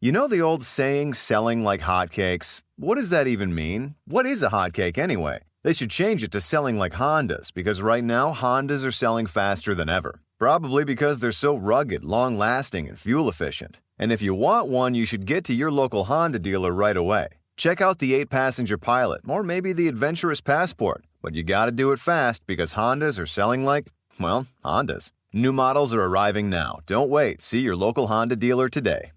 You know the old saying, selling like hotcakes? What does that even mean? What is a hotcake anyway? They should change it to selling like Hondas, because right now Hondas are selling faster than ever. Probably because they're so rugged, long-lasting, and fuel-efficient. And if you want one, you should get to your local Honda dealer right away. Check out the 8-passenger Pilot, or maybe the adventurous Passport. But you gotta do it fast, because Hondas are selling like, well, Hondas. New models are arriving now. Don't wait. See your local Honda dealer today.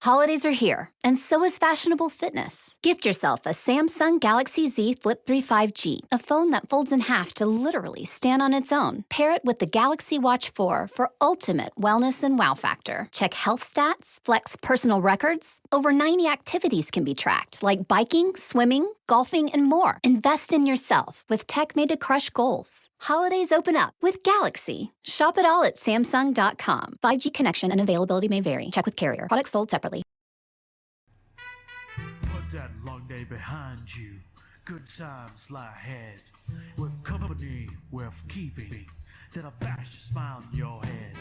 Holidays are here, and so is fashionable fitness. Gift yourself a Samsung Galaxy Z Flip 3 5G, a phone that folds in half to literally stand on its own. Pair it with the Galaxy Watch 4 for ultimate wellness and wow factor. Check health stats, flex personal records. Over 90 activities can be tracked, like biking, swimming, golfing, and more. Invest in yourself with tech made to crush goals. Holidays open up with Galaxy. Shop it all at Samsung.com. 5G connection and availability may vary. Check with carrier. Products sold separately. Put that long day behind you. Good times lie ahead. With company worth keeping, that'll bash a smile on your head.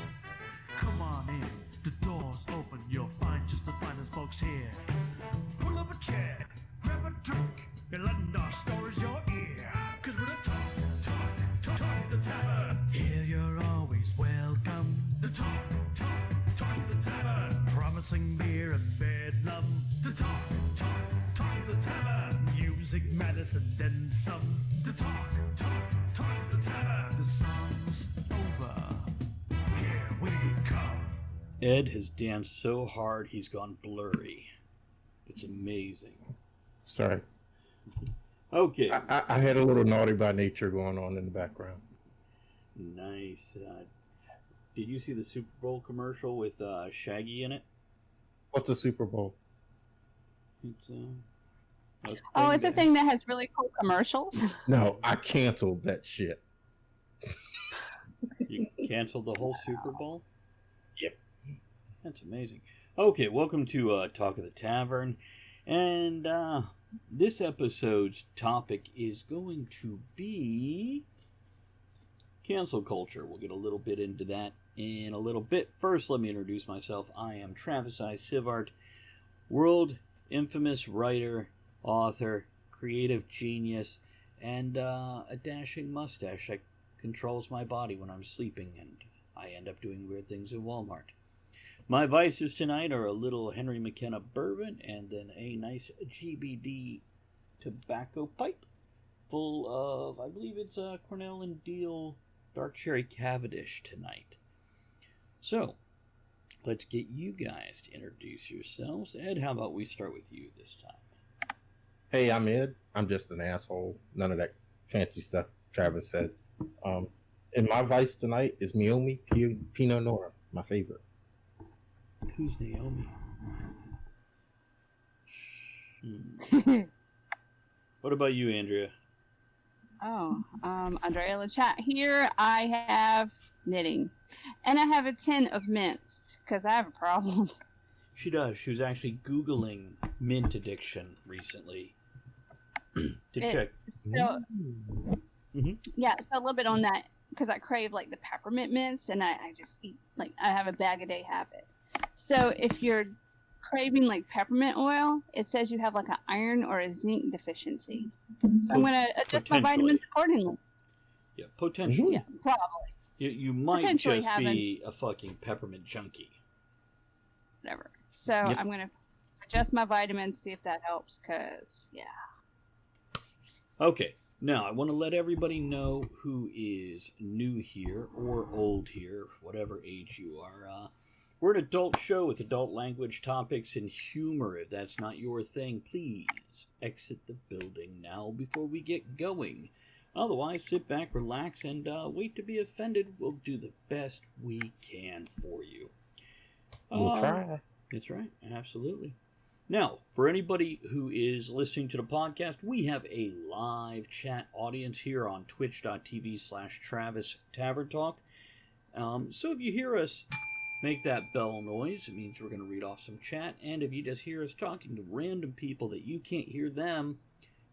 Come on in, the door's open. You'll find just the finest folks here. Pull up a chair, grab a drink, and lend our stories your ear. Cause we're the talk the tavern. Here you're always welcome. The talk the tavern. Promising beer and bedlam. The talk the tavern. Music, medicine, then some. The talk the tavern. The song's over. Here we come. Ed has danced so hard he's gone blurry. It's amazing. Sorry. Okay. I had a little naughty by nature going on in the background. Nice. Did you see the Super Bowl commercial with Shaggy in it? What's a Super Bowl? It's a thing that has really cool commercials. No, I canceled that shit. You canceled the whole Super Bowl? Yep. That's amazing. Okay, welcome to Talk of the Tavern. And this episode's topic is going to be cancel culture. We'll get a little bit into that in a little bit. First, let me introduce myself. I am Travis I. Sivart, world infamous writer, author, creative genius, and a dashing mustache that controls my body when I'm sleeping, and I end up doing weird things in Walmart. My vices tonight are a little Henry McKenna bourbon and then a nice GBD tobacco pipe full of, I believe it's Cornell and Deal Dark Cherry Cavendish tonight. So, let's get you guys to introduce yourselves. Ed, how about we start with you this time? Hey, I'm Ed. I'm just an asshole. None of that fancy stuff Travis said. And my vice tonight is Naomi Pinot Noir, my favorite. Who's Naomi? What about you, Andrea? Andrea Lachat here. I have knitting. And I have a tin of mints, because I have a problem. She does. She was actually Googling mint addiction recently. Check. So, yeah, so a little bit on that, because I crave, like, the peppermint mints, and I just eat, like, I have a bag-a-day habit. So if you're craving, like, peppermint oil, it says you have, like, an iron or a zinc deficiency. So I'm going to adjust my vitamins accordingly. Yeah, potentially. Yeah, probably. You might just be a fucking peppermint junkie. Whatever. So I'm going to adjust my vitamins, see if that helps, because, yeah. Okay, now I want to let everybody know who is new here or old here, whatever age you are. We're an adult show with adult language, topics, and humor. If that's not your thing, please exit the building now before we get going. Otherwise, sit back, relax, and wait to be offended. We'll do the best we can for you. We'll try. That's right, absolutely. Now, for anybody who is listening to the podcast, we have a live chat audience here on twitch.tv/Travis Tavern Talk. So if you hear us make that bell noise, it means we're going to read off some chat. And if you just hear us talking to random people that you can't hear them,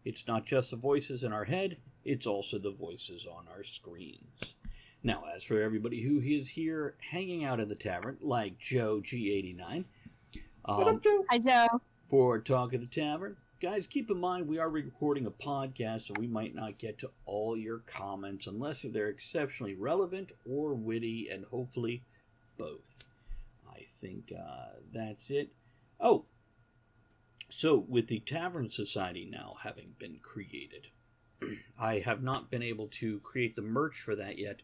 it's not just the voices in our head, it's also the voices on our screens. Now, as for everybody who is here hanging out at the tavern, like Joe G89, What up, Joe? Hi, Joe. For Talk of the Tavern. Guys, keep in mind we are recording a podcast, so we might not get to all your comments unless they're exceptionally relevant or witty, and hopefully both. I think that's it. Oh, so with the Tavern Society now having been created, I have not been able to create the merch for that yet,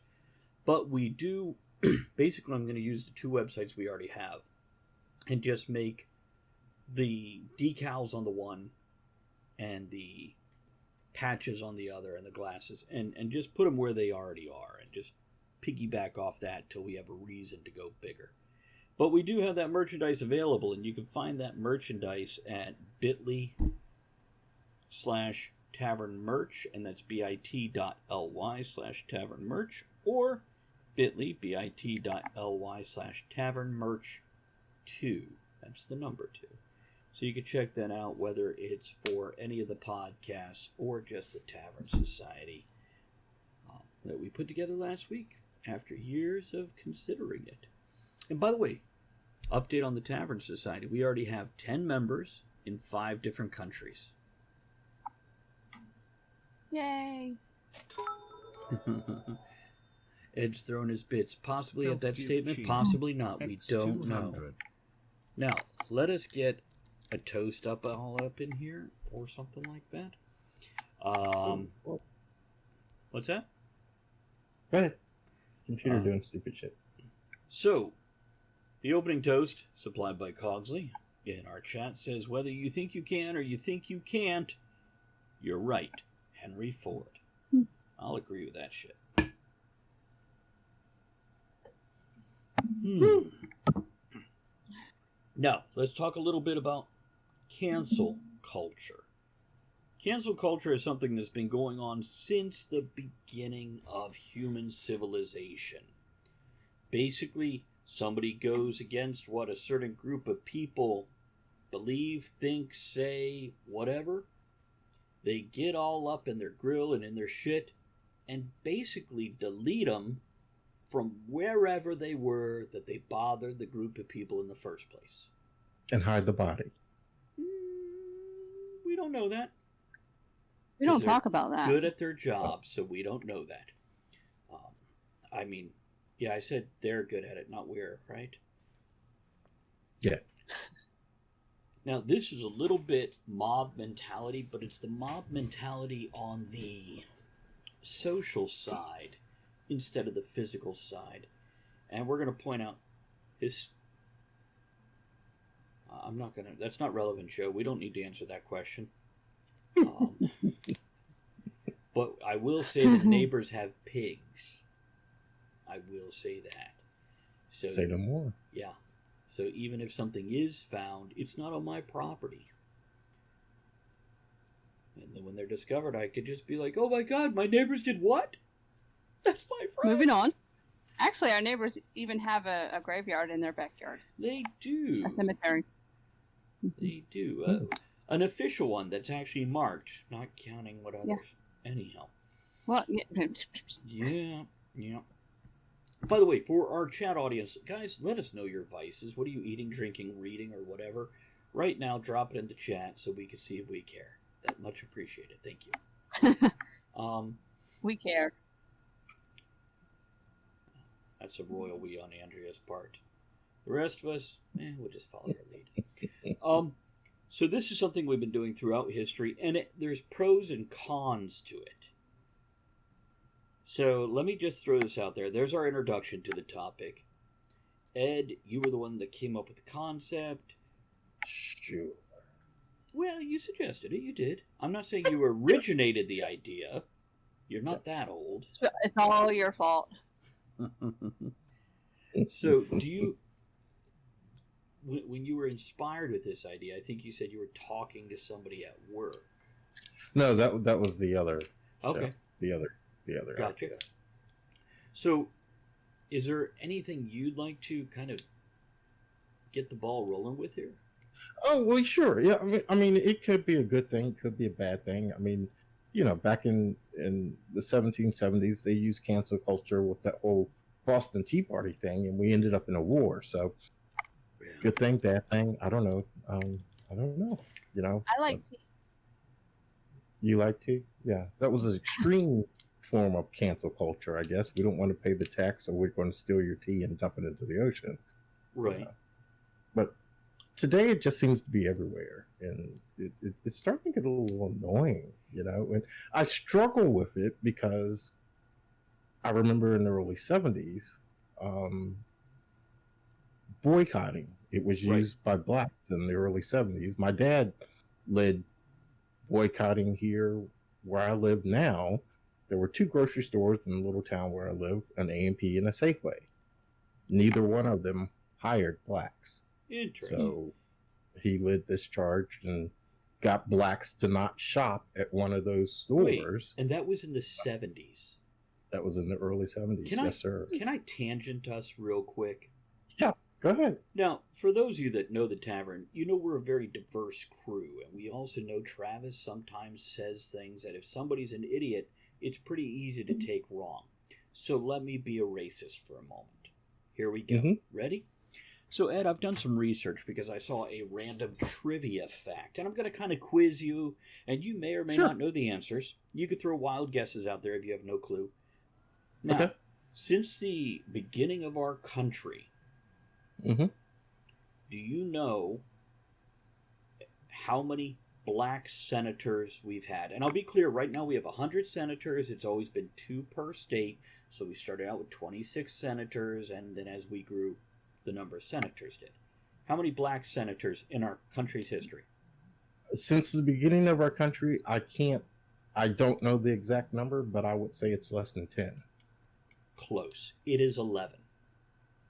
but we do. Basically, I'm going to use the two websites we already have and just make the decals on the one and the patches on the other and the glasses, and just put them where they already are and just piggyback off that till we have a reason to go bigger. But we do have that merchandise available, and you can find that merchandise at bit.ly/tavern merch, and that's bit.ly/tavern merch, or bit.ly/tavern merch 2. That's the number 2. So you can check that out, whether it's for any of the podcasts or just the Tavern Society that we put together last week after years of considering it. And by the way, update on the Tavern Society. We already have 10 members in 5 different countries. Yay. Ed's thrown his bits, possibly at that statement, possibly not. We don't know. Now, let us get a toast all up in here, or something like that. What's that? Go ahead. Computer doing stupid shit. So, the opening toast, supplied by Cogsley, in our chat says, whether you think you can or you think you can't, you're right. Henry Ford. I'll agree with that shit. Now, let's talk a little bit about cancel culture. Cancel culture is something that's been going on since the beginning of human civilization. Basically, somebody goes against what a certain group of people believe, think, say, whatever. They get all up in their grill and in their shit and basically delete them from wherever they were that they bothered the group of people in the first place. And hide the body. We don't know that. We don't talk about that. Good at their job, so we don't know that. I mean, yeah, I said they're good at it, not we're, right? Yeah. Now, this is a little bit mob mentality, but it's the mob mentality on the social side instead of the physical side. And we're going to point out his... that's not relevant, Joe. We don't need to answer that question. But I will say that neighbors have pigs. I will say that. So, say no more. Yeah. So even if something is found, it's not on my property. And then when they're discovered, I could just be like, oh my god, my neighbors did what? That's my friend. Moving on. Actually, our neighbors even have a graveyard in their backyard. They do. A cemetery. They do. An official one that's actually marked, not counting what others. Yeah. Anyhow. Well, yeah. Yeah. By the way, for our chat audience, guys, let us know your vices. What are you eating, drinking, reading, or whatever? Right now, drop it in the chat so we can see if we care. That much appreciated. Thank you. We care. That's a royal we on Andrea's part. The rest of us, we'll just follow her lead. So this is something we've been doing throughout history, and there's pros and cons to it. So let me just throw this out there. There's our introduction to the topic. Ed, you were the one that came up with the concept. Sure. Well, you suggested it. You did. I'm not saying you originated the idea. You're not that old. It's all your fault. So, do you... When you were inspired with this idea, I think you said you were talking to somebody at work. No, that was the other. Okay. Show. The other. Gotcha. Idea. So, is there anything you'd like to kind of get the ball rolling with here? Oh well, sure. Yeah, I mean, it could be a good thing, could be a bad thing. I mean, back in the 1770s, they used cancel culture with that whole Boston Tea Party thing, and we ended up in a war. So, Good thing, bad thing. I don't know. I don't know. You know, I like tea. you like to? Yeah, that was an extreme form of cancel culture. I guess we don't want to pay the tax, so we're going to steal your tea and dump it into the ocean. Right. But today it just seems to be everywhere, and it's starting to get a little annoying. You know, and I struggle with it because I remember in the early '70s. Boycotting. It was Right. used by blacks in the early '70s. My dad led boycotting here where I live now. There were two grocery stores in the little town where I live, an A&P and a Safeway. Neither one of them hired blacks. Interesting. So he led this charge and got blacks to not shop at one of those stores. Wait, and that was in the 70s. That was in the early '70s. Yes, sir. Can I tangent us real quick? Yeah, go ahead. Now, for those of you that know the tavern, you know we're a very diverse crew, and we also know Travis sometimes says things that if somebody's an idiot, it's pretty easy to take wrong. So let me be a racist for a moment. Here we go. Mm-hmm. Ready? So, Ed, I've done some research because I saw a random trivia fact, and I'm going to kind of quiz you, and you may or may not know the answers. You could throw wild guesses out there if you have no clue. Now, since the beginning of our country, Mm-hmm. do you know how many black senators we've had? And I'll be clear, right now we have 100 senators. It's always been 2 per state. So we started out with 26 senators, and then as we grew, the number of senators did. How many black senators in our country's history? Since the beginning of our country, I don't know the exact number, but I would say it's less than 10. Close. It is 11.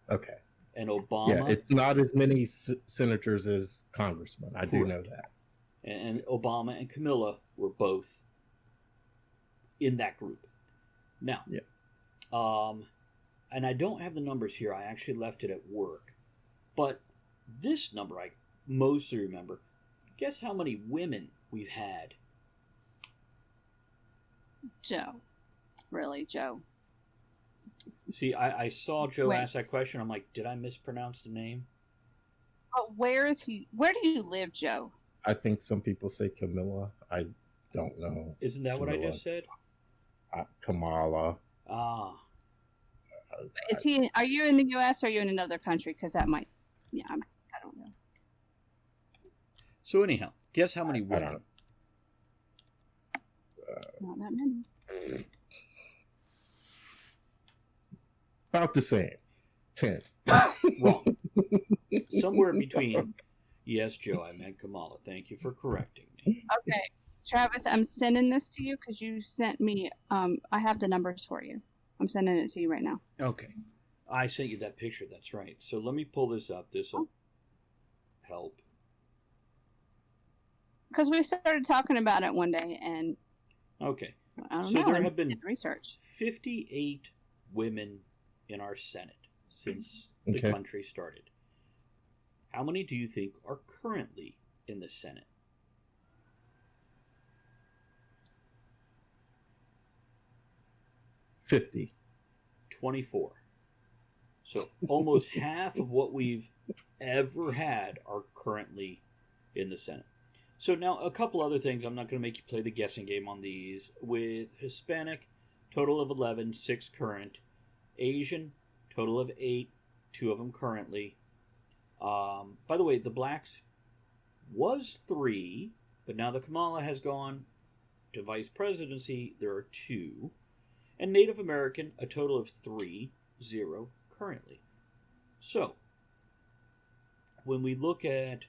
Okay. And Obama... Yeah, it's not as many senators as congressmen. I do know that. And Obama and Camilla were both in that group. Now, and I don't have the numbers here. I actually left it at work. But this number I mostly remember. Guess how many women we've had? Joe. Really, Joe. See, I saw Joe ask that question. I'm like, did I mispronounce the name? Oh, where is he? Where do you live, Joe? I think some people say Camilla. I don't know. Isn't that Camilla. what I just said? Kamala. Ah. Is he? Are you in the U.S. or are you in another country? Because that might. Yeah, I don't know. So anyhow, guess how many women? Not that many. About the same. 10. Wrong. Somewhere between. Yes, Joe, I meant Kamala. Thank you for correcting me. Okay, Travis, I'm sending this to you because you sent me. I have the numbers for you. I'm sending it to you right now. Okay. I sent you that picture. That's right. So let me pull this up. This will help. Because we started talking about it one day, and okay. I don't so know. There have been research. 58 women in our Senate since the country started. How many do you think are currently in the Senate? 50. 24. So almost half of what we've ever had are currently in the Senate. So now a couple other things. I'm not going to make you play the guessing game on these. With Hispanic, total of 11, 6 current. Asian, total of 8, 2 of them currently. By the way, the blacks was 3, but now that Kamala has gone to vice presidency, there are 2. And Native American, a total of 3, 0 currently. So, when we look at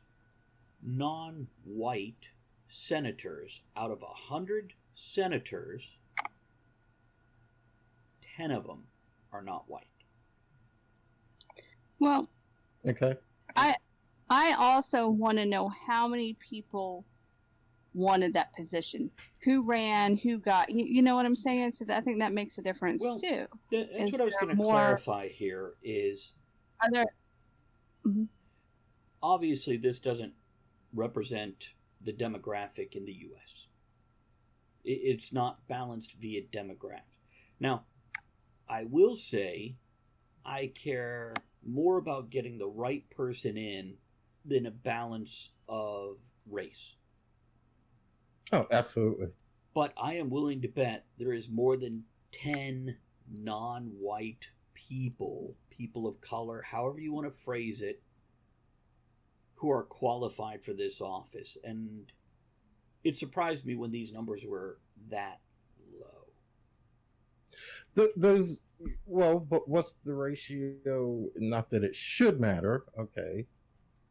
non-white senators, out of 100 senators, 10 of them are not white. Well, okay. I also want to know how many people wanted that position, who ran, who got. You know what I'm saying? So I think that makes a difference too. That's what I was going to clarify here. Is are there? Mm-hmm. Obviously, this doesn't represent the demographic in the U.S. It's not balanced via demographic. Now, I will say, I care more about getting the right person in than a balance of race. Oh, absolutely. But I am willing to bet there is more than 10 non-white people of color, however you want to phrase it, who are qualified for this office. And it surprised me when these numbers were that low. But what's the ratio? Not that it should matter, okay,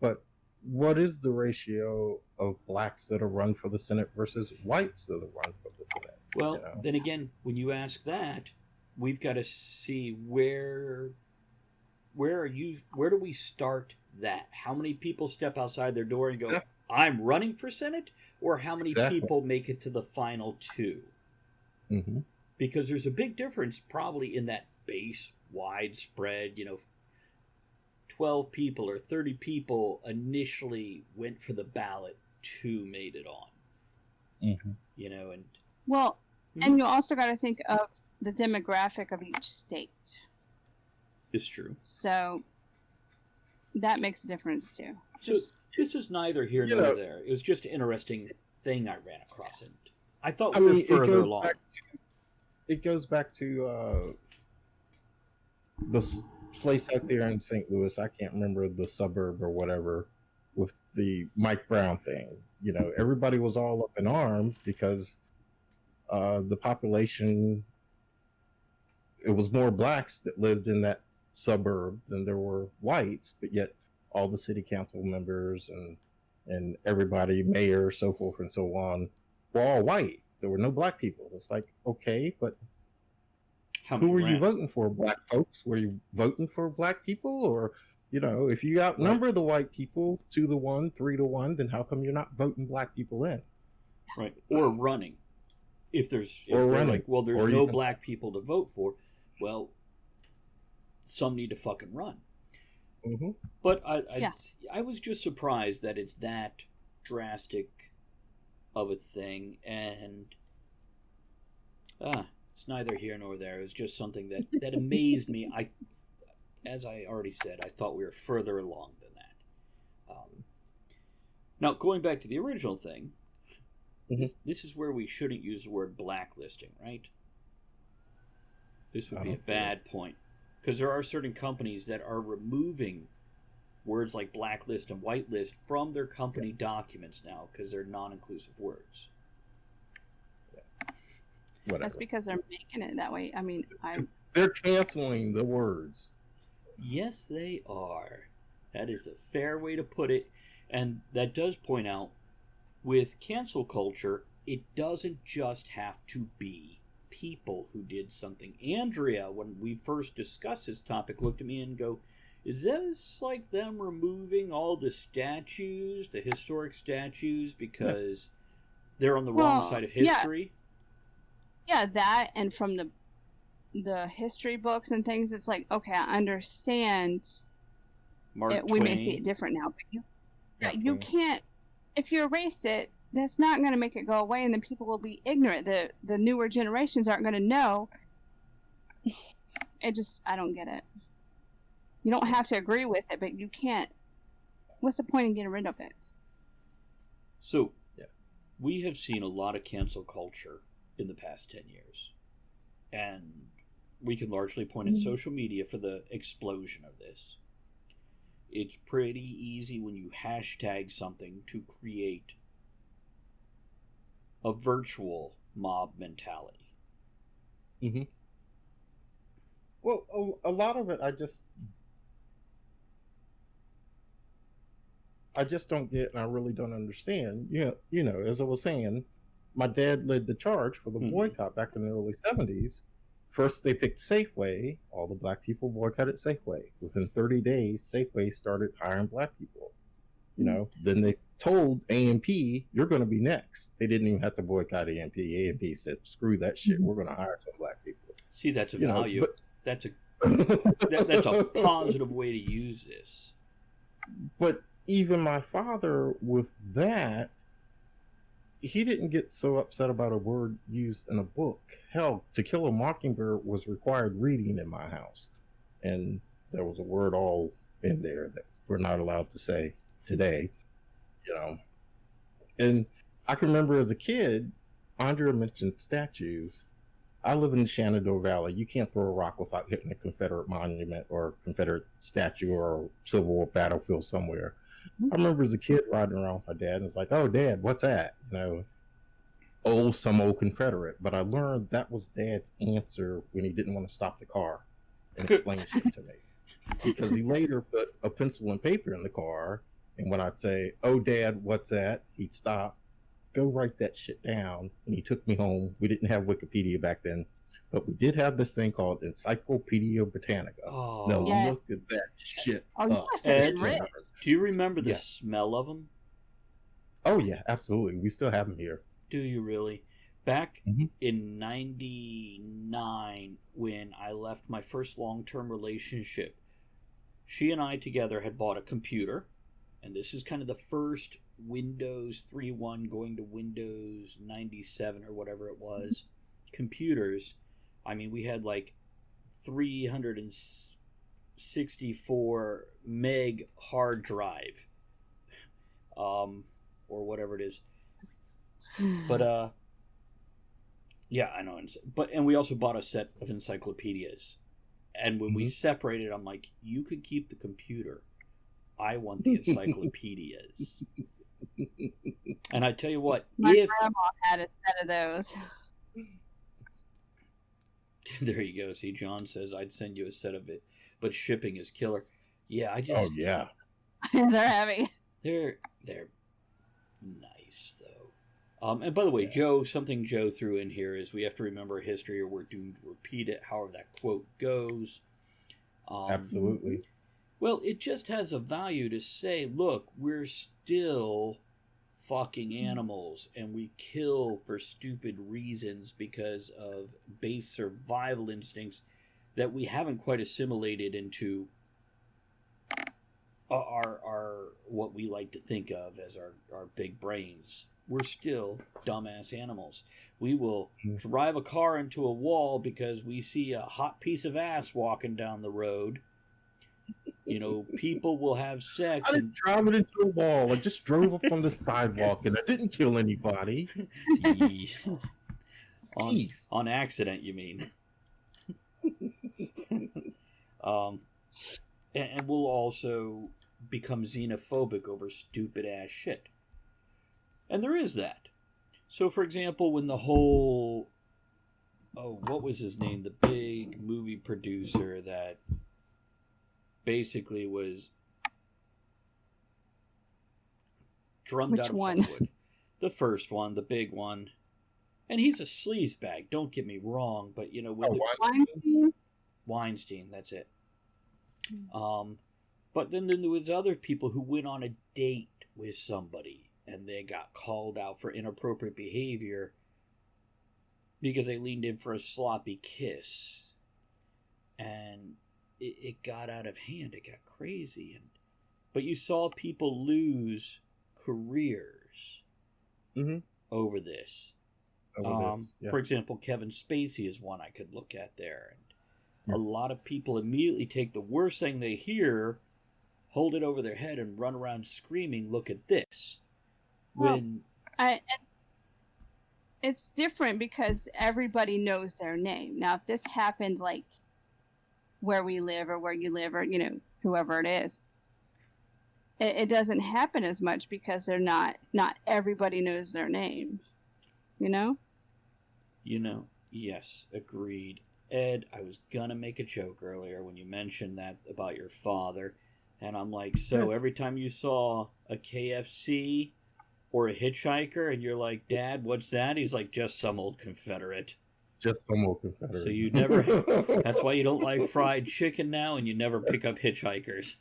but what is the ratio of blacks that are run for the Senate versus whites that are run for the Senate? Well, then again, when you ask that, we've got to see where do we start that? How many people step outside their door and go, exactly. I'm running for Senate? Or how many people make it to the final two? Mm-hmm. Because there's a big difference probably in that base, widespread, 12 people or 30 people initially went for the ballot, 2 made it on. Mm-hmm. And... Well, and you also got to think of the demographic of each state. It's true. So that makes a difference too. So this is neither here nor there. It was just an interesting thing I ran across, and I thought we were further along. It goes back to the place out there in St. Louis. I can't remember the suburb or whatever, with the Mike Brown thing. Everybody was all up in arms because the population, it was more blacks that lived in that suburb than there were whites, but yet all the city council members and everybody, mayor, so forth and so on, were all white. There were no black people. It's like, okay, but who were you voting for? Black folks? Were you voting for black people? Or, if you outnumber the white people 2-1, 3-1, then how come you're not voting black people in? Right. Or running. If they're like, well, there's no black people to vote for, well, some need to fucking run. Mm-hmm. But I was just surprised that it's that drastic of a thing, and it's neither here nor there. It was just something that amazed me. As I already said, I thought we were further along than that. Now, going back to the original thing, this is where we shouldn't use the word blacklisting, right? This would be a bad point. Because there are certain companies that are removing words like blacklist and whitelist from their company documents now because they're non-inclusive words. Whatever. That's because they're making it that way. I mean, they're canceling the words. Yes, they are. That is a fair way to put it. And that does point out, with cancel culture, it doesn't just have to be people who did something. Andrea, when we first discussed this topic, looked at me and go, is this like them removing all the statues, the historic statues, because they're on the wrong side of history? Yeah, that, and from the history books and things, it's like, okay, I understand. We may see it different now, but you can't, if you erase it, that's not going to make it go away, and then people will be ignorant. The newer generations aren't going to know. I don't get it. You don't have to agree with it, but you can't. What's the point in getting rid of it? So, we have seen a lot of cancel culture in the past 10 years. And we can largely point at social media for the explosion of this. It's pretty easy when you hashtag something to create a virtual mob mentality. Mm-hmm. Well, a lot of it, I just don't get, and I really don't understand. As I was saying, my dad led the charge for the boycott back in the early 70s. First, they picked Safeway. All the black people boycotted Safeway. Within 30 days, Safeway started hiring black people. Then they told A&P, you're going to be next. They didn't even have to boycott A&P. A&P said, screw that shit. We're going to hire some black people. See, that's a value. That's a positive way to use this. But even my father, with that, he didn't get so upset about a word used in a book. Hell, To Kill a Mockingbird was required reading in my house. And there was a word all in there that we're not allowed to say today, you know. And I can remember as a kid, Andrea mentioned statues. I live in the Shenandoah Valley. You can't throw a rock without hitting a Confederate monument or Confederate statue or Civil War battlefield somewhere. I remember as a kid riding around with my dad and it's like, "Oh, Dad, what's that?" You know, "Oh, some old Confederate." But I learned that was Dad's answer when he didn't want to stop the car and explain shit to me. Because he later put a pencil and paper in the car, and when I'd say, "Oh, Dad, what's that?" he'd stop, go write that shit down, and he took me home. We didn't have Wikipedia back then, but we did have this thing called Encyclopedia Britannica. Oh. Now Yes. look at that shit. Oh, you must have been Ed, rich. do you remember the Yeah. smell of them? Oh yeah, absolutely. We still have them here. Do you really? Back Mhm. in 99, when I left my first long-term relationship, she and I together had bought a computer, and this is kind of the first Windows 3.1 going to Windows 97 or whatever it was computers. I mean, we had like 364 meg hard drive, or whatever it is. But yeah, I know. And we also bought a set of encyclopedias. And when we separated, I'm like, you could keep the computer. I want the encyclopedias. And I tell you what, My grandma had a set of those. There you go. See, John says I'd send you a set of it, but shipping is killer. Yeah, I just. Oh yeah. They're heavy. They're nice though. And by the way, Joe, something Joe threw in here is we have to remember history or we're doomed to repeat it. However that quote goes. Absolutely. Well, it just has a value to say, look, we're still fucking animals and we kill for stupid reasons because of base survival instincts that we haven't quite assimilated into our what we like to think of as our big brains. We're still dumbass animals. We will drive a car into a wall because we see a hot piece of ass walking down the road. You know, people will have sex. I didn't drive it into a wall. I just drove up on the sidewalk and I didn't kill anybody. on accident, you mean? And we'll also become xenophobic over stupid ass shit. And there is that. So, for example, when the whole... Oh, what was his name? The big movie producer that basically was drummed out of Hollywood. The first one, the big one. And he's a sleazebag, don't get me wrong, but, you know... Weinstein? Weinstein, that's it. But then there was other people who went on a date with somebody and they got called out for inappropriate behavior because they leaned in for a sloppy kiss. And it got out of hand. It got crazy. But you saw people lose careers over this. For example, Kevin Spacey is one I could look at there. And a lot of people immediately take the worst thing they hear, hold it over their head, and run around screaming, "Look at this." It's different because everybody knows their name. Now, if this happened like where we live or where you live or, you know, whoever it is, it doesn't happen as much because they're not everybody knows their name, you know? You know, yes, agreed. Ed, I was gonna make a joke earlier when you mentioned that about your father, and I'm like, so every time you saw a KFC or a hitchhiker and you're like, "Dad, what's that?" He's like, "Just some old Confederate." Just some old Confederate. So you never... That's why you don't like fried chicken now and you never pick up hitchhikers.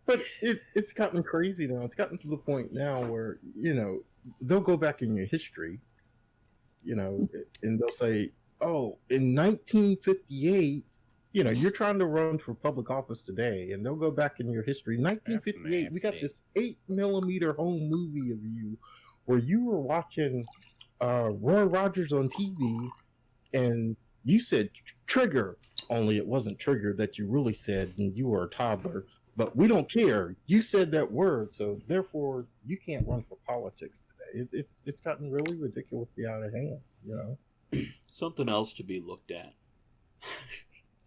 But it's gotten crazy now. It's gotten to the point now where, you know, they'll go back in your history, you know, and they'll say, "Oh, in 1958, you know, you're trying to run for public office today," and they'll go back in your history. 1958, we got this 8mm home movie of you where you were watching Roy Rogers on TV, and you said trigger, only it wasn't trigger that you really said, and you were a toddler. But we don't care. You said that word, so therefore you can't run for politics today. It's gotten really ridiculously out of hand, you know. Something else to be looked at.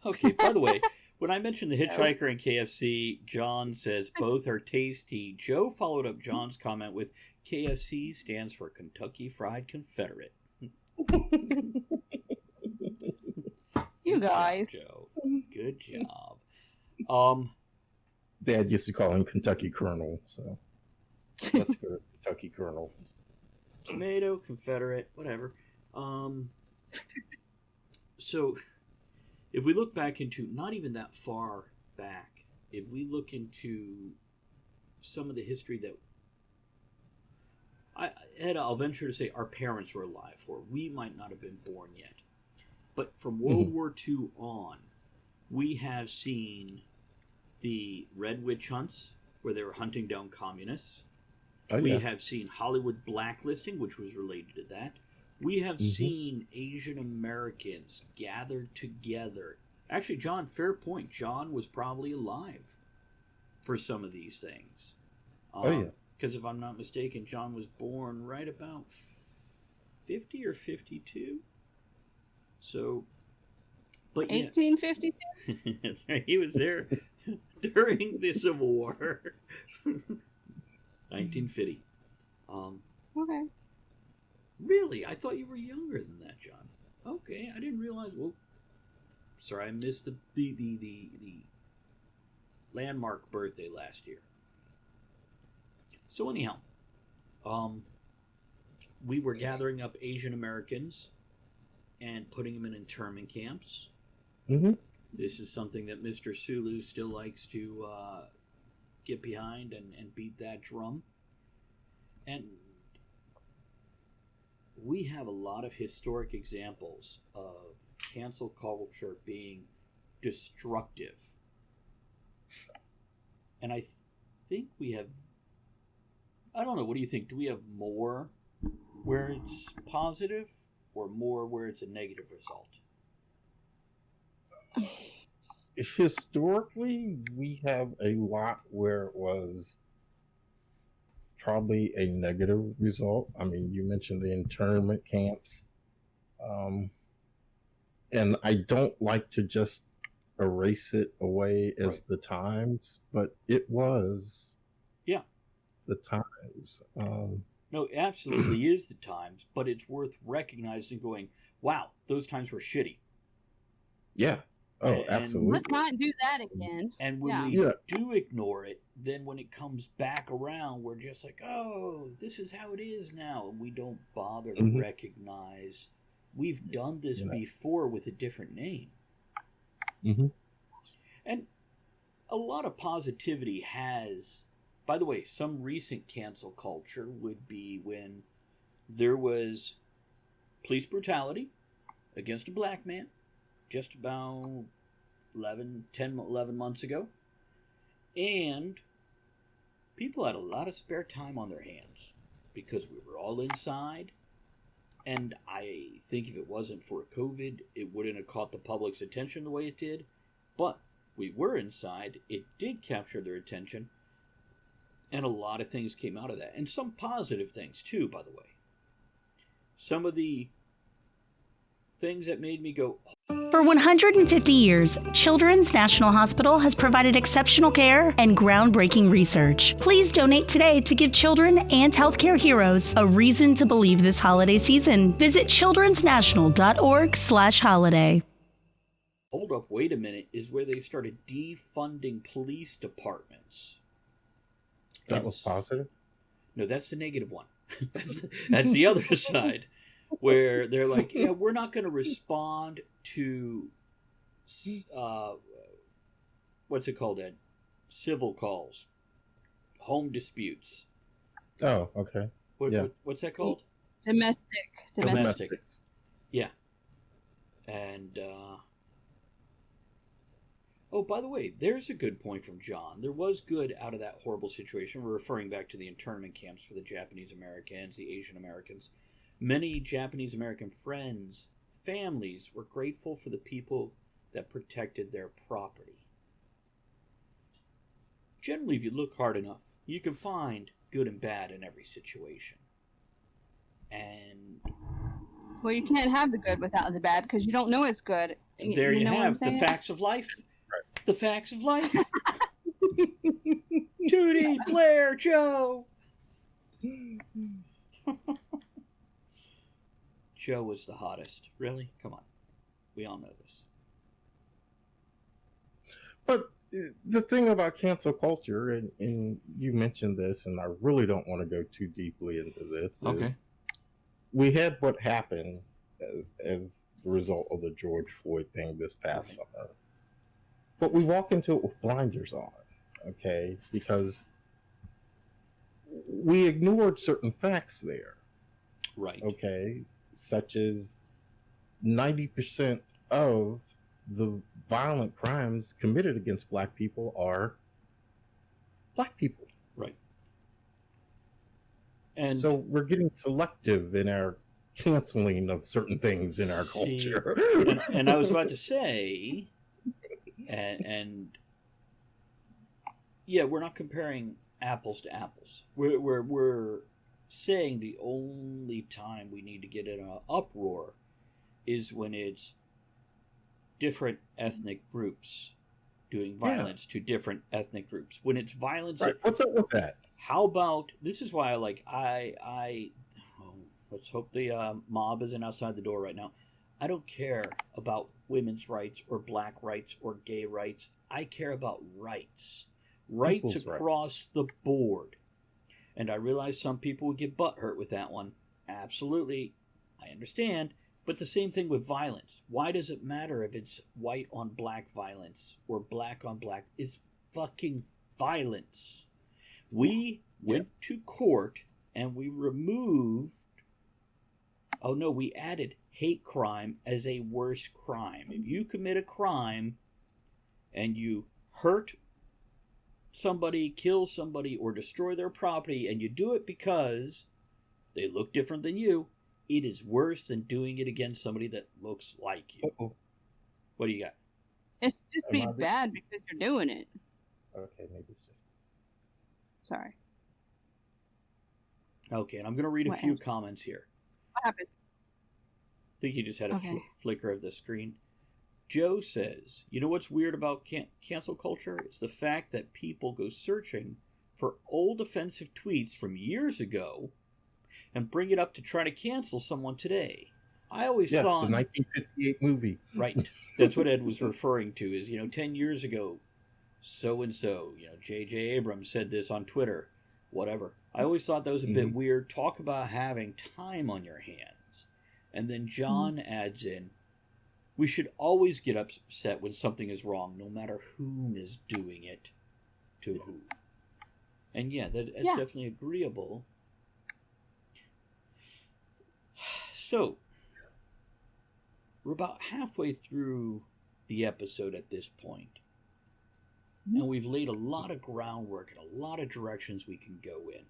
Okay, by the way, when I mentioned the Hitchhiker and KFC, John says both are tasty. Joe followed up John's comment with KFC stands for Kentucky Fried Confederate. You guys. Joe. Good job. Dad used to call him Kentucky Colonel, so let's go to Kentucky Colonel. Tomato, Confederate, whatever. So, if we look back into, not even that far back, if we look into some of the history that I'll venture to say our parents were alive for. We might not have been born yet. But from World War II on, we have seen the Red Witch hunts, where they were hunting down communists. Oh, we have seen Hollywood blacklisting, which was related to that. We have seen Asian Americans gathered together. Actually, John, fair point. John was probably alive for some of these things. Because if I'm not mistaken, John was born right about 50 or 52. So, but 1852? That's right. He was there during the Civil War. 1950. Okay. Really? I thought you were younger than that, John. Okay, I didn't realize. Well, sorry, I missed the landmark birthday last year. So anyhow, we were gathering up Asian Americans and putting them in internment camps. This is something that Mr. Sulu still likes to get behind and beat that drum. And we have a lot of historic examples of cancel culture being destructive. And I think we have, I don't know, what do you think? Do we have more where it's positive or more where it's a negative result? Historically, we have a lot where it was probably a negative result. I mean, you mentioned the internment camps. And I don't like to just erase it away as the times, but it was the times. No, it absolutely is the times, but it's worth recognizing going, wow, those times were shitty. Yeah. Oh, absolutely. Let's not do that again. And when we do ignore it, then when it comes back around, we're just like, oh, this is how it is now. And we don't bother to recognize we've done this before with a different name. And a lot of positivity has, by the way, some recent cancel culture would be when there was police brutality against a black man just about 11 months ago. And people had a lot of spare time on their hands because we were all inside. And I think if it wasn't for COVID, it wouldn't have caught the public's attention the way it did. But we were inside. It did capture their attention. And a lot of things came out of that. And some positive things, too, by the way. Some of the things that made me go... For 150 years, Children's National Hospital has provided exceptional care and groundbreaking research. Please donate today to give children and healthcare heroes a reason to believe this holiday season. Visit childrensnational.org/holiday. Hold up, wait a minute, is where they started defunding police departments. That was positive? No, that's the negative one. That's the other side. Where they're like, yeah, we're not going to respond to, what's it called, Ed? Civil calls. Home disputes. Oh, okay. What's that called? Domestic. Yeah. And, oh, by the way, there's a good point from John. There was good out of that horrible situation. We're referring back to the internment camps for the Japanese Americans, the Asian Americans. Many Japanese American friends, families were grateful for the people that protected their property. Generally, if you look hard enough, you can find good and bad in every situation. And Well, you can't have the good without the bad because you don't know it's good. there you know what I'm have the saying? facts of life. The facts of life. Judy, Blair, Joe. Joe was the hottest. Really? Come on. We all know this. But the thing about cancel culture, and you mentioned this, and I really don't want to go too deeply into this, is we had what happened as the result of the George Floyd thing this past summer. But we walk into it with blinders on, okay? Because we ignored certain facts there. Right. Okay? Such as 90% of the violent crimes committed against black people are black people. Right. And so we're getting selective in our canceling of certain things in our culture. And I was about to say, and yeah, we're not comparing apples to apples. We're saying the only time we need to get in an uproar is when it's different ethnic groups doing violence to different ethnic groups. When it's violence, right. What's up with that? How about this? Is why let's hope the mob isn't outside the door right now. I don't care about women's rights or black rights or gay rights. I care about rights across the board. And I realize some people would get butthurt with that one. Absolutely, I understand. But the same thing with violence. Why does it matter if it's white on black violence or black on black? It's fucking violence. We went to court and we added hate crime as a worse crime. If you commit a crime and you hurt somebody, kill somebody, or destroy their property, and you do it because they look different than you, it is worse than doing it against somebody that looks like you. Uh-oh. What do you got? It's just be bad because you're doing it. Okay, maybe it's just... Sorry. Okay, and I'm going to read a few comments here. What happened? I think you just had a flicker of the screen. Joe says, you know what's weird about cancel culture? It's the fact that people go searching for old offensive tweets from years ago and bring it up to try to cancel someone today. I always thought... the 1958 movie. Right. That's what Ed was referring to is, 10 years ago, so-and-so, J.J. Abrams said this on Twitter, whatever. I always thought that was a bit weird. Talk about having time on your hands. And then John adds in, we should always get upset when something is wrong, no matter whom is doing it to who. And that's definitely agreeable. So, we're about halfway through the episode at this point. And we've laid a lot of groundwork and a lot of directions we can go in.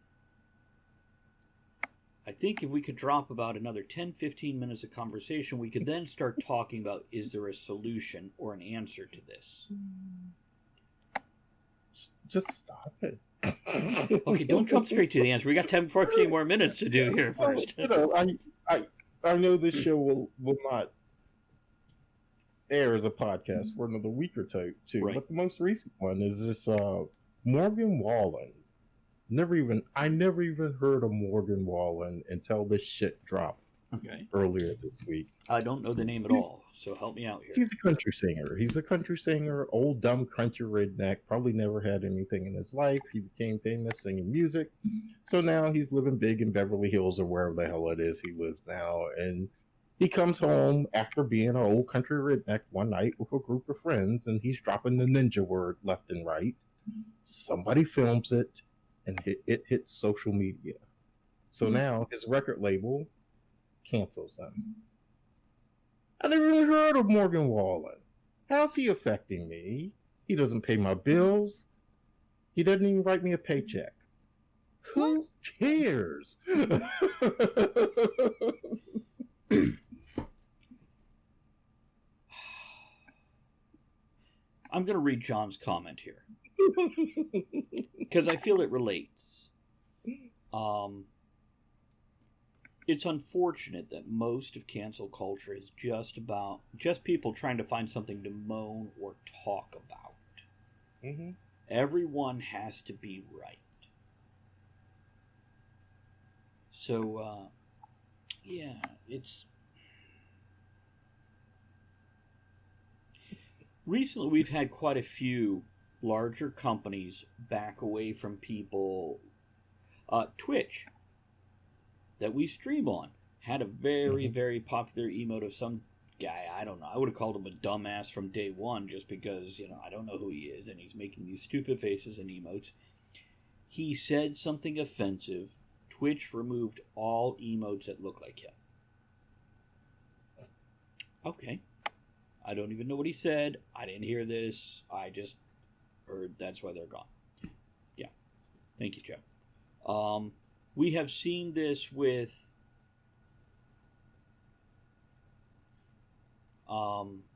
I think if we could drop about another 10-15 minutes of conversation, we could then start talking about, is there a solution or an answer to this? Just stop it. Okay, don't jump straight to the answer. We got 10-15 more minutes to do here first. I know this show will not air as a podcast for another week or two. Right. But the most recent one is this Morgan Wallen. I never even heard of Morgan Wallen until this shit dropped earlier this week. I don't know the name at all, so help me out here. He's a country singer. Old dumb country redneck, probably never had anything in his life. He became famous singing music. So now he's living big in Beverly Hills or wherever the hell it is he lives now. And he comes home after being an old country redneck one night with a group of friends, and he's dropping the ninja word left and right. Somebody films it, and it hits social media. So now his record label cancels him. I never really heard of Morgan Wallen. How's he affecting me? He doesn't pay my bills. He doesn't even write me a paycheck. Who cares? I'm going to read John's comment here because I feel it relates. It's unfortunate that most of cancel culture is just people trying to find something to moan or talk about. Mm-hmm. Everyone has to be right. So, yeah, it's... Recently, we've had quite a few larger companies back away from people. Twitch, that we stream on, had a very, very popular emote of some guy. I don't know. I would have called him a dumbass from day one just because, I don't know who he is, and he's making these stupid faces and emotes. He said something offensive. Twitch removed all emotes that look like him. Okay. I don't even know what he said. I didn't hear this. I just heard that's why they're gone. Yeah. Thank you, Joe. We have seen this with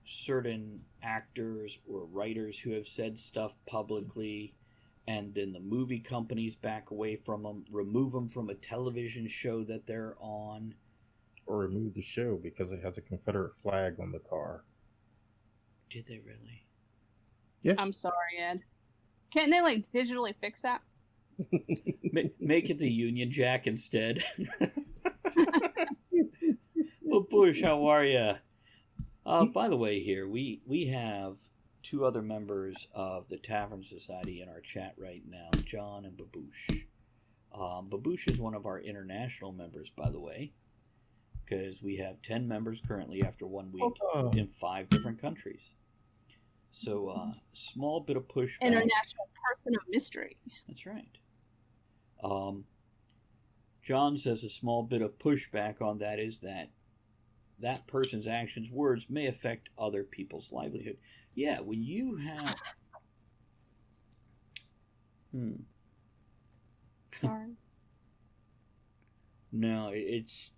certain actors or writers who have said stuff publicly, and then the movie companies back away from them, remove them from a television show that they're on. Or remove the show because it has a Confederate flag on the car. Did they really? Yeah. I'm sorry, Ed. Can't they digitally fix that? Make it the Union Jack instead. Well, Bush, how are you? By the way, here we have two other members of the Tavern Society in our chat right now, John and Baboosh. Baboosh is one of our international members, by the way, because we have 10 members currently after 1 week in 5 different countries. So, small bit of pushback. International person of mystery. That's right. John says a small bit of pushback on that is that person's actions, words may affect other people's livelihood. Yeah, when you have... Sorry. No, it's...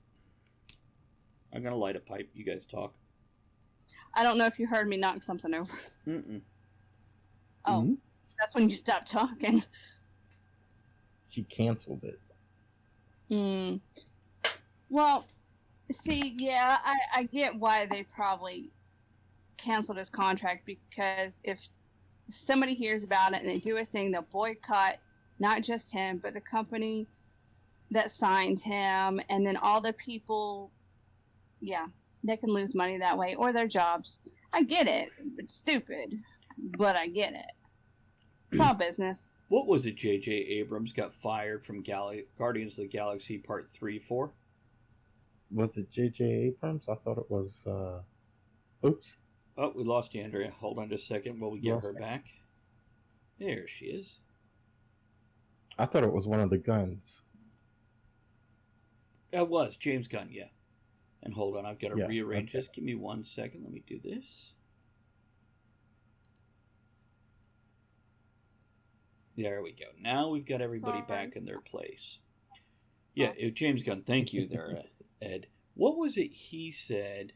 I'm going to light a pipe. You guys talk. I don't know if you heard me knock something over. Mm-mm. Oh, that's when you stopped talking. She canceled it. Well, see, yeah, I get why they probably canceled his contract, because if somebody hears about it and they do a thing, they'll boycott not just him, but the company that signed him, and then all the people, yeah, they can lose money that way, or their jobs. I get it. It's stupid, but I get it. It's all business. What was it J.J. Abrams got fired from Guardians of the Galaxy Part 3 for? Was it J.J. Abrams? I thought it was... Oops. Oh, we lost you, Andrea. Hold on just a second while we get her back. There she is. I thought it was one of the guns. It was. James Gunn, yeah. And hold on, I've got to rearrange okay. this. Give me 1 second. Let me do this. There we go. Now we've got everybody back in their place. Yeah, James Gunn, thank you there, Ed. What was it he said?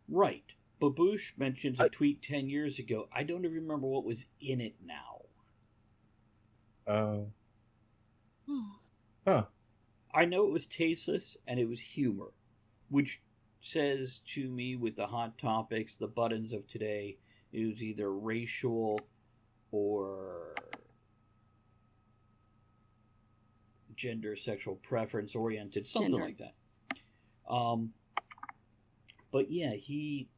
Right. Baboosh mentions a tweet 10 years ago. I don't even remember what was in it now. I know it was tasteless and it was humor, which says to me with the hot topics, the buttons of today, it was either racial or gender, sexual preference oriented, something like that. But yeah, he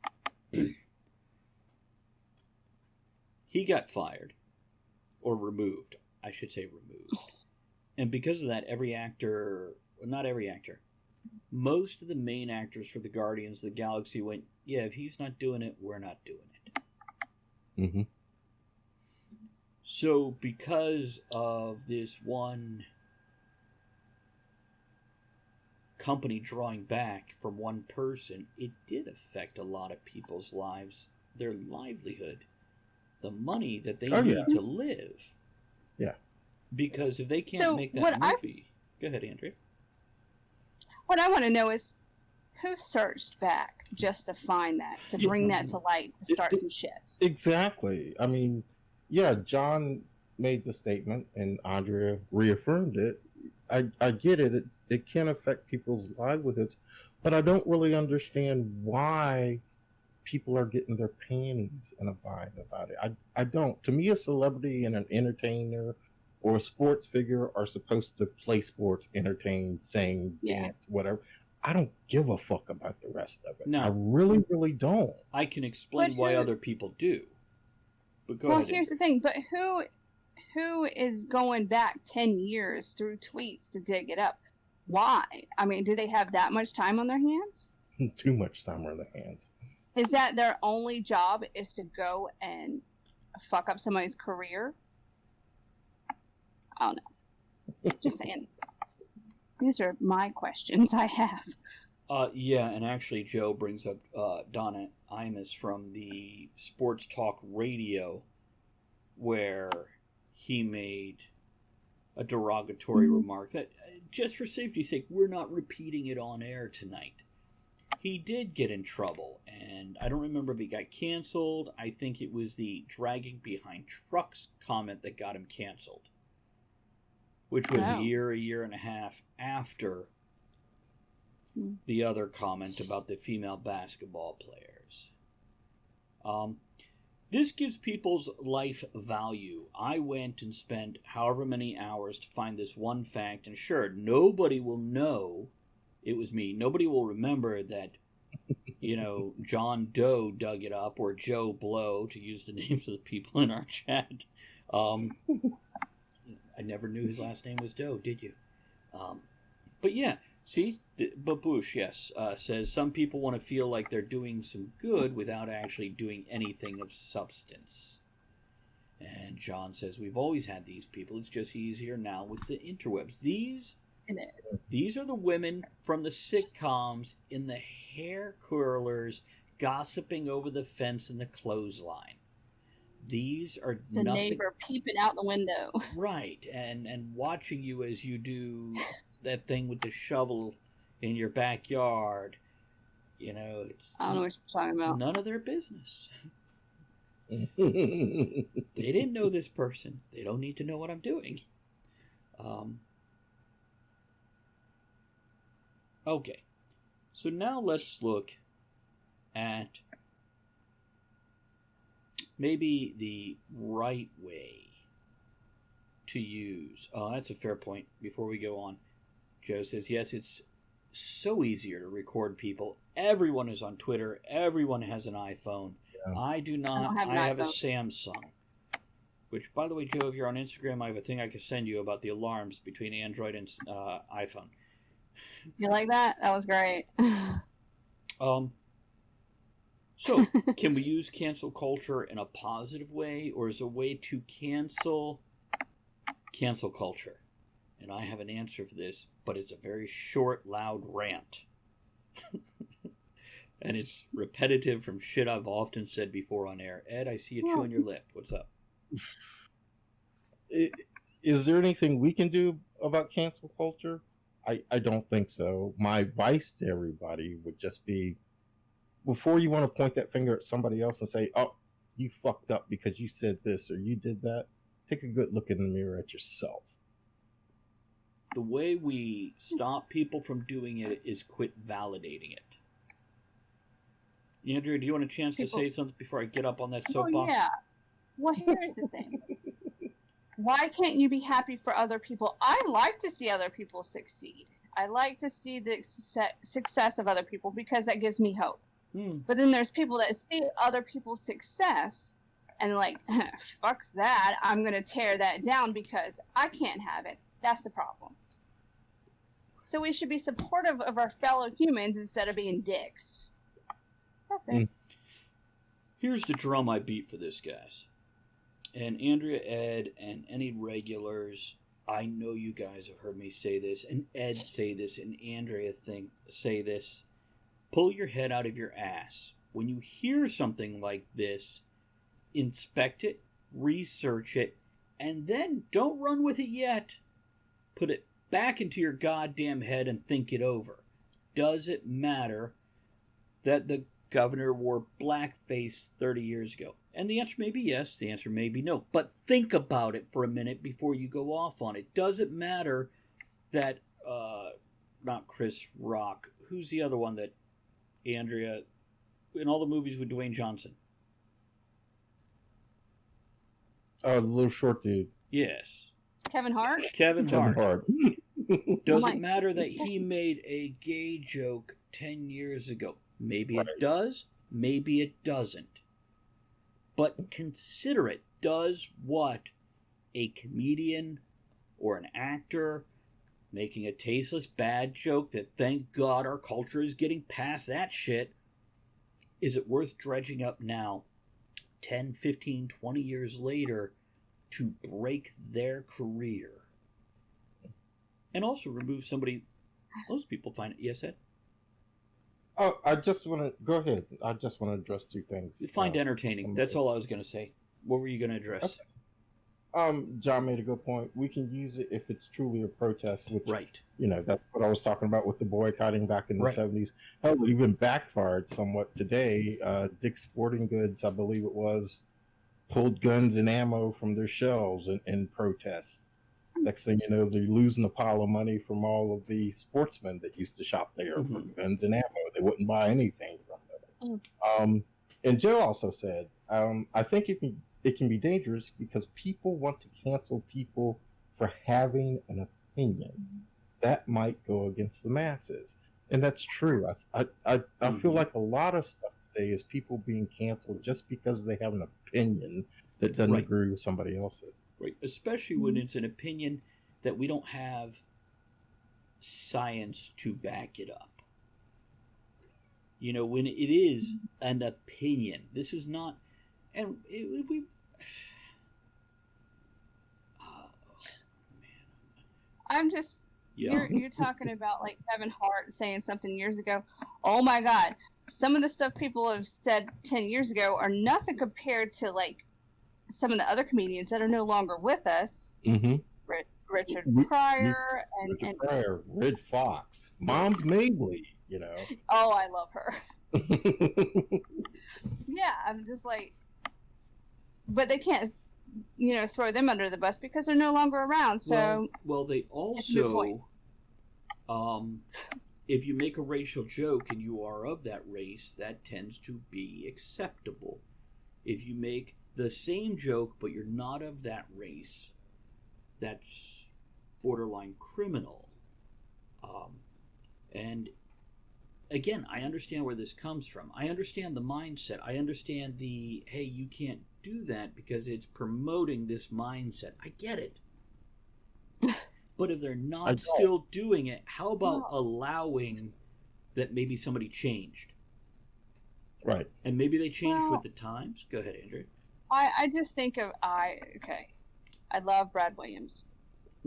got fired, or removed. I should say removed. And because of that, not every actor, most of the main actors for the Guardians of the Galaxy went, yeah, if he's not doing it, we're not doing it. Mm-hmm. So because of this one company drawing back from one person, it did affect a lot of people's lives, their livelihood, the money that they need to live. Yeah. Because if they can't make that movie... Go ahead, Andrea. What I want to know is, who searched back just to find that, to bring that to light, to start some shit? Exactly. I mean, yeah, John made the statement and Andrea reaffirmed it. I get it. It can affect people's livelihoods, but I don't really understand why people are getting their panties in a bind about it. I don't. To me, a celebrity and an entertainer or a sports figure are supposed to play sports, entertain, sing, dance, whatever. I don't give a fuck about the rest of it. No. I really, really don't. I can explain why other people do. But go ahead. Well, here's the thing. But who is going back 10 years through tweets to dig it up? Why? I mean, do they have that much time on their hands? Too much time on their hands. Is that their only job, is to go and fuck up somebody's career? I don't know. Just saying. These are my questions I have. Yeah, and actually Joe brings up Donna Imus from the Sports Talk Radio, where he made a derogatory remark that, just for safety's sake, we're not repeating it on air tonight. He did get in trouble, and I don't remember if he got canceled. I think it was the dragging behind trucks comment that got him canceled, which was a year and a half after the other comment about the female basketball players. This gives people's life value. I went and spent however many hours to find this one fact, and sure, nobody will know it was me. Nobody will remember that, John Doe dug it up, or Joe Blow, to use the names of the people in our chat. I never knew his last name was Doe, did you? But yeah, see? Baboosh, yes, says some people want to feel like they're doing some good without actually doing anything of substance. And John says, we've always had these people. It's just easier now with the interwebs. These are the women from the sitcoms in the hair curlers gossiping over the fence in the clothesline. These are the neighbor peeping out the window. Right, and watching you as you do that thing with the shovel in your backyard. I don't know what you're talking about. None of their business. They didn't know this person. They don't need to know what I'm doing. Okay, so now let's look at maybe the right way to use. Oh, that's a fair point. Before we go on, Joe says, yes, it's so easier to record people. Everyone is on Twitter. Everyone has an iPhone. Yeah. I do not. I have a Samsung. Which, by the way, Joe, if you're on Instagram, I have a thing I can send you about the alarms between Android and iPhone. You like that? That was great. So, can we use cancel culture in a positive way, or is a way to cancel culture? And I have an answer for this, but it's a very short, loud rant. And it's repetitive from shit I've often said before on air. Ed, I see you chewing your lip. What's up? Is there anything we can do about cancel culture? I don't think so. My advice to everybody would just be, before you want to point that finger at somebody else and say, oh, you fucked up because you said this or you did that, take a good look in the mirror at yourself. The way we stop people from doing it is quit validating it. Andrea, do you want a chance to say something before I get up on that soapbox? Oh, yeah. Well, here's the thing. Why can't you be happy for other people? I like to see other people succeed. I like to see the success of other people because that gives me hope. But then there's people that see other people's success and like, fuck that. I'm going to tear that down because I can't have it. That's the problem. So we should be supportive of our fellow humans instead of being dicks. That's it. Here's the drum I beat for this, guys. And Andrea, Ed, and any regulars, I know you guys have heard me say this, and Ed say this, and Andrea say this. Pull your head out of your ass. When you hear something like this, inspect it, research it, And then don't run with it yet. Put it back into your goddamn head and think it over. Does it matter that the governor wore blackface 30 years ago? And the answer may be yes, the answer may be no. But think about it for a minute before you go off on it. Does it matter that, not Chris Rock, who's the other one that Andrea, in all the movies with Dwayne Johnson? Oh, the little short dude. Yes. Kevin Hart? Kevin Hart. Does Like- it matter that he made a gay joke 10 years ago? Maybe it does, maybe it doesn't. But consider it. Does what a comedian or an actor making a tasteless bad joke that, thank God, our culture is getting past that shit, is it worth dredging up now, 10, 15, 20 years later, to break their career? And also remove somebody most people find it. Yes, Ed? Oh, I just want to go ahead. I just want to address two things. You find entertaining. That's all I was going to say. What were you going to address? John made a good point. We can use it if it's truly a protest, which, right. You know, that's what I was talking about with the boycotting back in the 70s. Hell, it even backfired somewhat today. Dick's Sporting Goods, I believe it was, pulled guns and ammo from their shelves in protest. Next thing you know, they're losing a pile of money from all of the sportsmen that used to shop there for guns and ammo. They wouldn't buy anything from them. And Joe also said, I think it can be dangerous because people want to cancel people for having an opinion. That might go against the masses. And that's true. I feel like a lot of stuff today is people being canceled just because they have an opinion that doesn't agree with somebody else's. Right, especially when it's an opinion that we don't have science to back it up. You know, when it is an opinion. This is not... And we... Oh, man. I'm just... You're talking about, like, Kevin Hart saying something years ago. Oh, my God. Some of the stuff people have said 10 years ago are nothing compared to, like, some of the other comedians that are no longer with us. Richard Pryor and Pryor, Red Fox, Mom's Mabley, you know. Oh, I love her. Yeah, I'm just like, but they can't, you know, throw them under the bus because they're no longer around. So well they also, if you make a racial joke and you are of that race, that tends to be acceptable. If you make the same joke but you're not of that race, that's borderline criminal. And again, I understand where this comes from. I understand the mindset. I understand the, hey, you can't do that because it's promoting this mindset. I get it. But if they're not still doing it, how about allowing that maybe somebody changed? Right. And maybe they changed with the times. Go ahead, Andrea. I just think of, I love Brad Williams.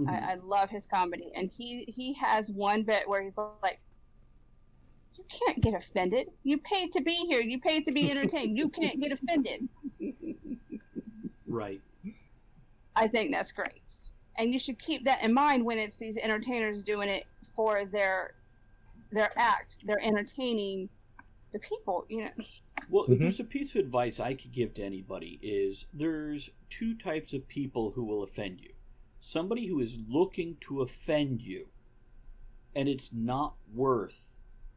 I love his comedy. And he has one bit where he's like, you can't get offended. You paid to be here. You paid to be entertained. You can't get offended. Right. I think that's great. And you should keep that in mind when it's these entertainers doing it for their act. They're entertaining the people, you know. Well, if there's a piece of advice I could give to anybody is there's two types of people who will offend you. Somebody who is looking to offend you, and it's not worth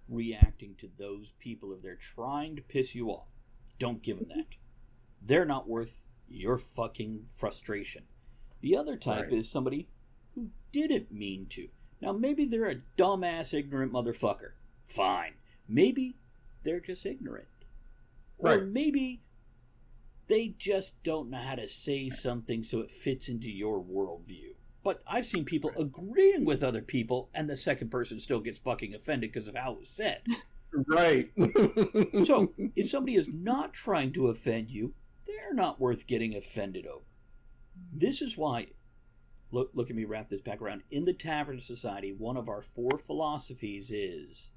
reacting to those people if they're trying to piss you off. Don't give them that. They're not worth your fucking frustration. The other type is somebody who didn't mean to. Now, maybe they're a dumbass, ignorant motherfucker. Fine. Maybe they're just ignorant. Or maybe they just don't know how to say something so it fits into your worldview. But I've seen people agreeing with other people, and the second person still gets fucking offended because of how it was said. Right. So, if somebody is not trying to offend you, they're not worth getting offended over. This is why, look at me wrap this back around. In the Tavern Society, one of our 4 philosophies is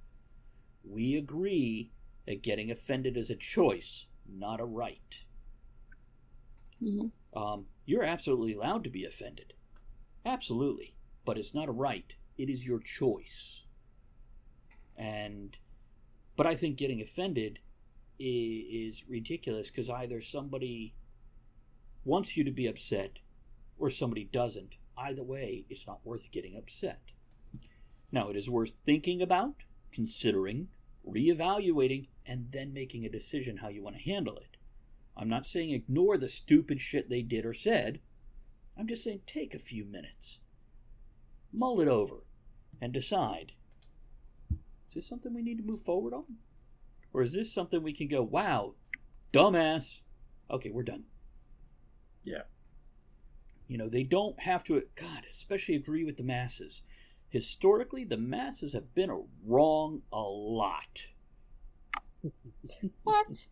we agree that getting offended is a choice, not a right. You're absolutely allowed to be offended. Absolutely. But it's not a right. It is your choice. But I think getting offended is ridiculous, because either somebody wants you to be upset or somebody doesn't. Either way, it's not worth getting upset. Now, it is worth thinking about, considering, reevaluating, and then making a decision how you want to handle it. I'm not saying ignore the stupid shit they did or said. I'm just saying take a few minutes. Mull it over and decide. Is this something we need to move forward on? Or is this something we can go, wow, dumbass. Okay, we're done. Yeah. They don't have to, God, especially agree with the masses. Historically, the masses have been wrong a lot. What?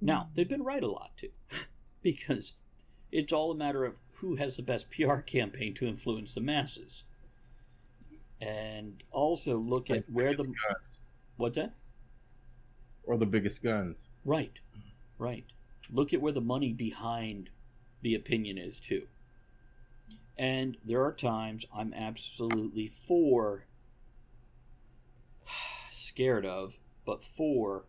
Now, they've been right a lot, too. Because it's all a matter of who has the best PR campaign to influence the masses. And also look at where the... Guns. What's that? Or the biggest guns. Right. Look at where the money behind the opinion is, too. And there are times I'm absolutely scared of, but for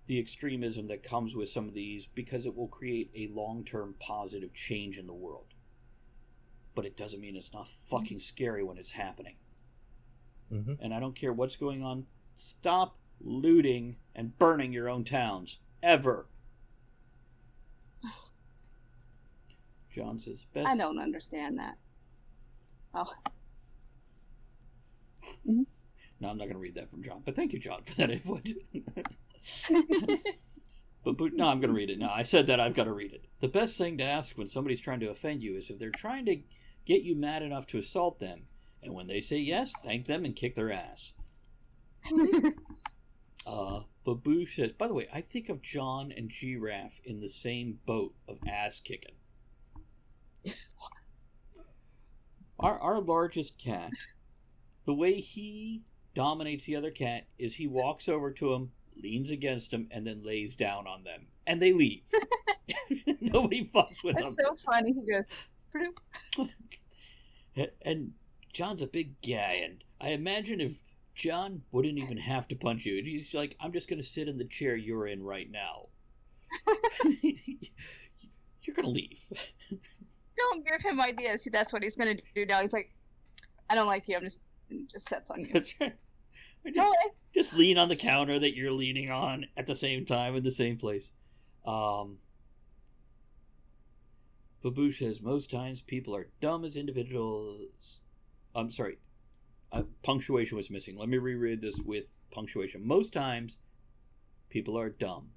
the extremism that comes with some of these, because it will create a long-term positive change in the world. But it doesn't mean it's not fucking scary when it's happening. Mm-hmm. And I don't care what's going on. Stop looting and burning your own towns. Ever. John says, best... I don't understand that. Oh. Mm-hmm. No, I'm not going to read that from John. But thank you, John, for that input. but no, I'm going to read it. No, I said that I've got to read it. The best thing to ask when somebody's trying to offend you is if they're trying to get you mad enough to assault them. And when they say yes, thank them and kick their ass. Babu says, by the way, I think of John and Giraffe in the same boat of ass kicking. Our largest cat, the way he dominates the other cat is he walks over to him, leans against him, and then lays down on them. And they leave. Nobody fucks with him. That's so funny. He goes, Proop. And John's a big guy, and I imagine if John wouldn't even have to punch you. He's like, I'm just going to sit in the chair you're in right now. You're going to leave. Don't give him ideas. See, that's what he's going to do now. He's like, I don't like you. And he just sets on you. That's right. Just lean on the counter that you're leaning on at the same time in the same place. Babu says, most times people are dumb as individuals. I'm sorry. Punctuation was missing. Let me reread this with punctuation. Most times people are dumb.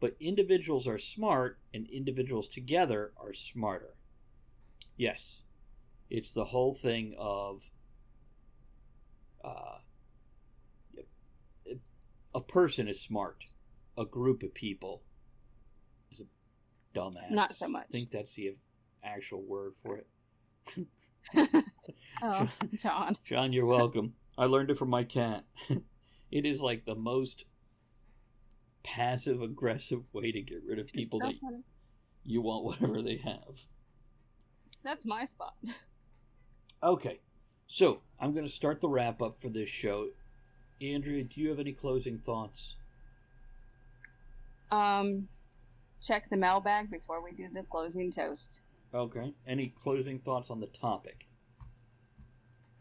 But individuals are smart, and individuals together are smarter. Yes. It's the whole thing of a person is smart. A group of people is a dumbass. Not so much. I think that's the actual word for it. Oh, John. John, you're welcome. I learned it from my cat. It is like the most passive-aggressive way to get rid of people that funny. You want whatever they have. That's my spot. Okay, so I'm going to start the wrap-up for this show. Andrea, do you have any closing thoughts? Check the mailbag before we do the closing toast. Okay. Any closing thoughts on the topic?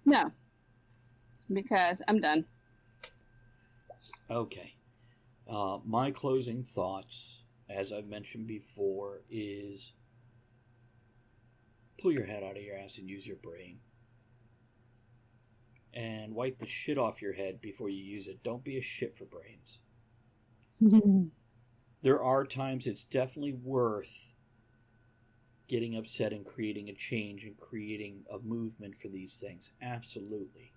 No. Because I'm done. Okay. My closing thoughts, as I've mentioned before, is pull your head out of your ass and use your brain. And wipe the shit off your head before you use it. Don't be a shit for brains. There are times it's definitely worth getting upset and creating a change and creating a movement for these things. Absolutely.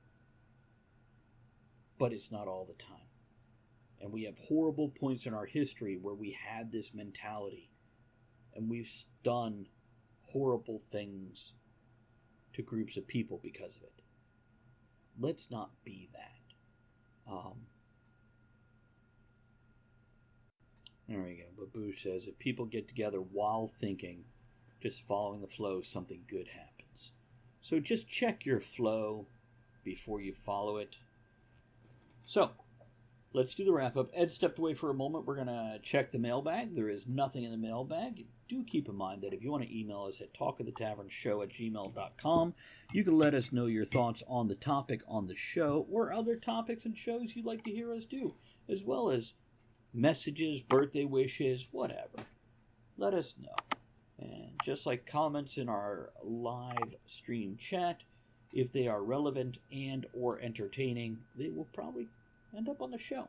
But it's not all the time. And we have horrible points in our history where we had this mentality. And we've done horrible things to groups of people because of it. Let's not be that. There you go. Babu says, if people get together while thinking, just following the flow, something good happens. So just check your flow before you follow it. So, let's do the wrap-up. Ed stepped away for a moment. We're going to check the mailbag. There is nothing in the mailbag. Do keep in mind that if you want to email us at talkoftheTavernshow@gmail.com, you can let us know your thoughts on the topic on the show or other topics and shows you'd like to hear us do, as well as messages, birthday wishes, whatever. Let us know. And just like comments in our live stream chat, if they are relevant and or entertaining, they will probably end up on the show.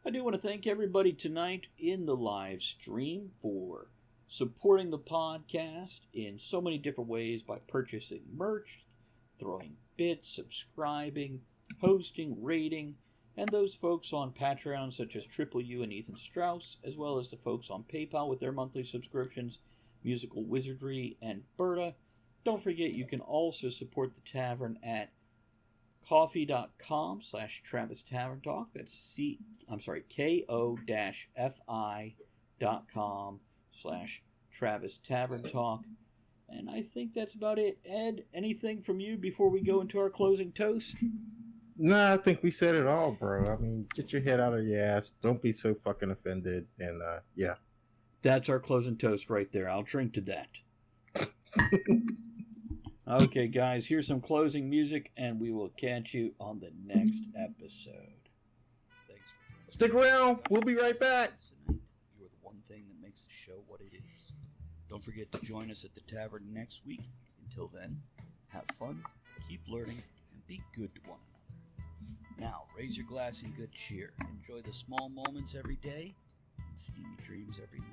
I do want to thank everybody tonight in the live stream for supporting the podcast in so many different ways by purchasing merch, throwing bits, subscribing, hosting, rating, and those folks on Patreon such as Triple U and Ethan Strauss, as well as the folks on PayPal with their monthly subscriptions, Musical Wizardry and Berta. Don't forget you can also support the tavern at ko-fi.com/Travis Tavern Talk. That's ko-fi.com/Travis Tavern Talk. And I think that's about it. Ed, anything from you before we go into our closing toast? No, I think we said it all, bro. I mean, get your head out of your ass. Don't be so fucking offended. And yeah. That's our closing toast right there. I'll drink to that. Okay, guys, here's some closing music, and we will catch you on the next episode. Thanks for joining Stick around. We'll be right back. us tonight. You are the one thing that makes the show what it is. Don't forget to join us at the tavern next week. Until then, have fun, keep learning, and be good to one another. Now, raise your glass in good cheer. Enjoy the small moments every day and steamy dreams every night.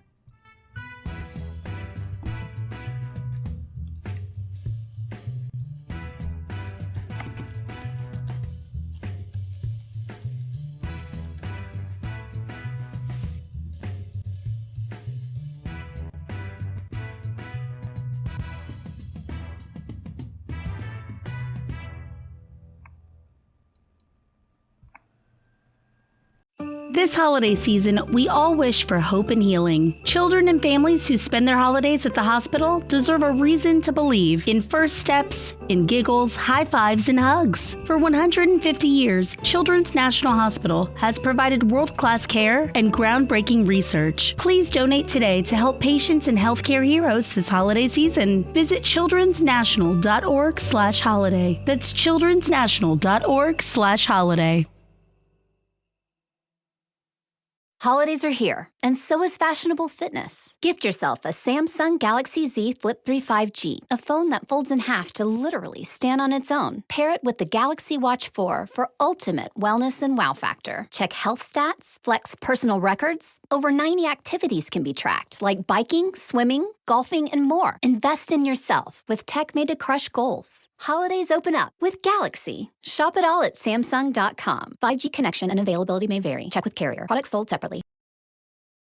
This holiday season, we all wish for hope and healing. Children and families who spend their holidays at the hospital deserve a reason to believe in first steps, in giggles, high fives, and hugs. For 150 years, Children's National Hospital has provided world-class care and groundbreaking research. Please donate today to help patients and healthcare heroes this holiday season. Visit childrensnational.org/holiday. That's childrensnational.org/holiday. Holidays are here, and so is fashionable fitness. Gift yourself a Samsung Galaxy Z Flip 3 5G, a phone that folds in half to literally stand on its own. Pair it with the Galaxy Watch 4 for ultimate wellness and wow factor. Check health stats, flex personal records. Over 90 activities can be tracked, like biking, swimming, golfing, and more. Invest in yourself with tech made to crush goals. Holidays open up with Galaxy. Shop it all at Samsung.com. 5G connection and availability may vary. Check with carrier. Products sold separately.